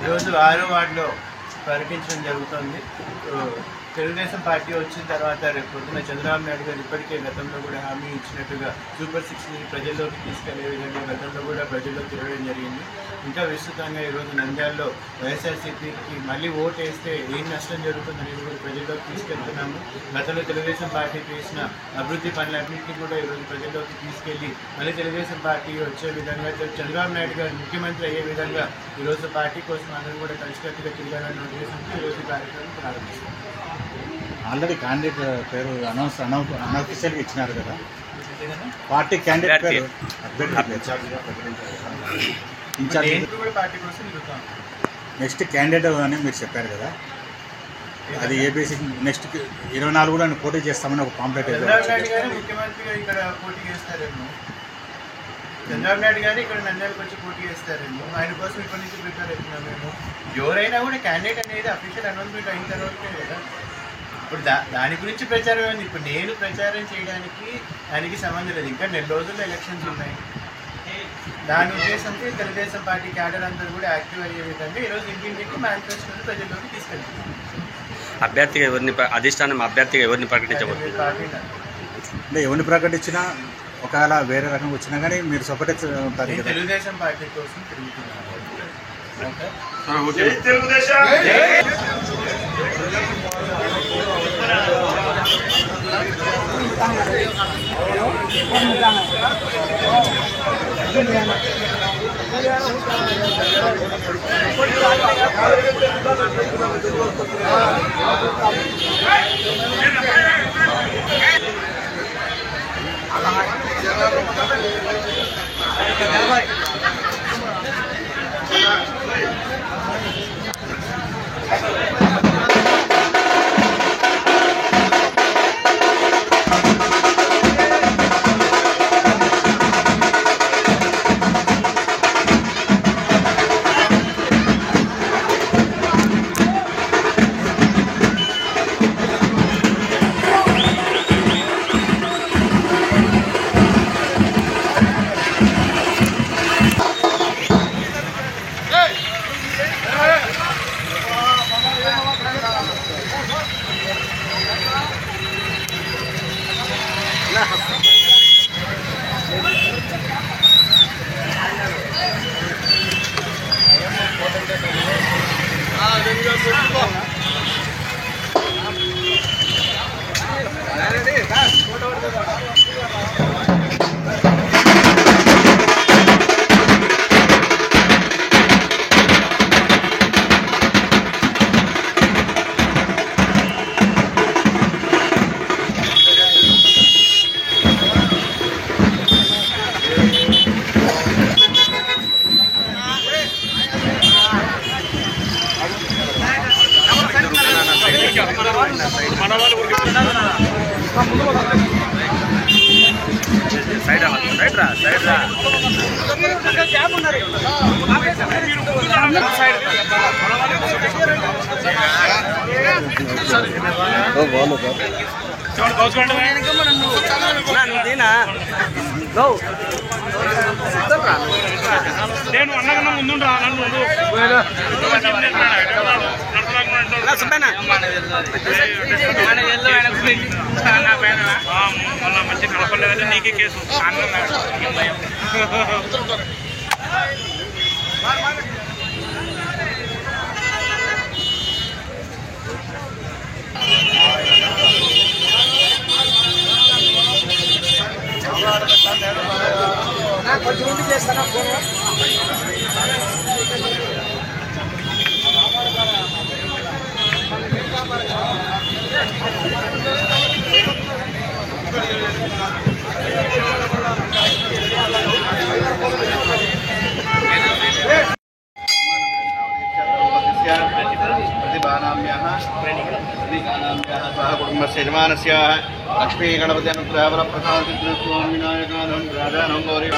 ఈరోజు 6వ వార్డులో పర్యటించడం జరుగుతుంది. తెలుగుదేశం పార్టీ వచ్చిన తర్వాత రేపు పొద్దున చంద్రబాబు నాయుడు గారు ఇప్పటికే గతంలో కూడా హామీ ఇచ్చినట్టుగా సూపర్ 6ని ప్రజల్లోకి తీసుకెళ్లే విధంగా గతంలో కూడా ప్రజల్లో తిరగడం జరిగింది. ఇంకా విస్తృతంగా ఈరోజు నంద్యాలలో వైఎస్ఆర్సీపీకి మళ్ళీ ఓటు వేస్తే ఏం నష్టం జరుగుతుందనేది కూడా ప్రజల్లోకి తీసుకెళ్తున్నాము. గతంలో తెలుగుదేశం పార్టీ చేసిన అభివృద్ధి పనులన్నింటినీ కూడా ఈరోజు ప్రజల్లోకి తీసుకెళ్లి మళ్ళీ తెలుగుదేశం పార్టీ వచ్చే విధంగా చంద్రబాబు నాయుడు గారు ముఖ్యమంత్రి అయ్యే విధంగా ఈరోజు పార్టీ కోసం అందరూ కూడా కలిసికట్టుగా తిరగాలన్న ఉద్దేశంతో ఈరోజు కార్యక్రమం ప్రారంభిస్తాం. ఆల్రెడీ క్యాండిడేట్ పేరు అనఫిషియల్గా ఇచ్చినారు కదా, పార్టీ క్యాండిడేట్ పేరు నెక్స్ట్ క్యాండిడేట్ అని మీరు చెప్పారు కదా, అది ఏబీసీ నెక్స్ట్ 24 కూడా పోటీ చేస్తామని ఒక పాంప్లెట్ ముఖ్యమంత్రిగా ఇక్కడ పోటీ చేస్తారేమో, చంద్రబాబు నాయుడు గారు ఇక్కడ నంద్యాలకు వచ్చి పోటీ చేస్తారేమో, ఆయన కోసం ఇప్పటి నుంచి ప్రిపేర్ అవుతున్నాం మేము. ఎవరైనా కూడా క్యాండిడేట్ అనేది అఫీషియల్ అనౌన్స్మెంట్ అయిన తర్వాతే కదా. ఇప్పుడు దాని గురించి ప్రచారం అయింది. ఇప్పుడు నేను ప్రచారం చేయడానికి దానికి సంబంధం లేదు. ఇంకా 4 రోజుల్లో ఎలక్షన్స్ ఉన్నాయి. దాని ఉద్దేశంతో తెలుగుదేశం పార్టీ క్యాడర్ అందరూ కూడా యాక్టివ్ అయ్యే విధంగా ఈరోజు ఇంటింటికి మేనిఫెస్టోని ప్రజల్లోకి తీసుకెళ్తున్నారు. అభ్యర్థిగా ఎవరిని అధిష్టానం అభ్యర్థిగా ఎవరిని ప్రకటించబోతుంది? అంటే ఎవరిని ప్రకటించినా ఒకవేళ వేరే రకంగా వచ్చినా కానీ మీరు సపోర్ట్ తెలుగుదేశం పార్టీ కోసం తిరుగుతున్నారు. నేను అన్నకన్నా ముందు మళ్ళీ మంచి కలపలేదంటే నీకే కేసు కొంచెం ఉండి చేస్తాను ఫోన్. कुटुंबस्य यजमानस्य लक्ष्मी गणपति अनुग्रह प्रसाद विनायकानं राजानं गौरी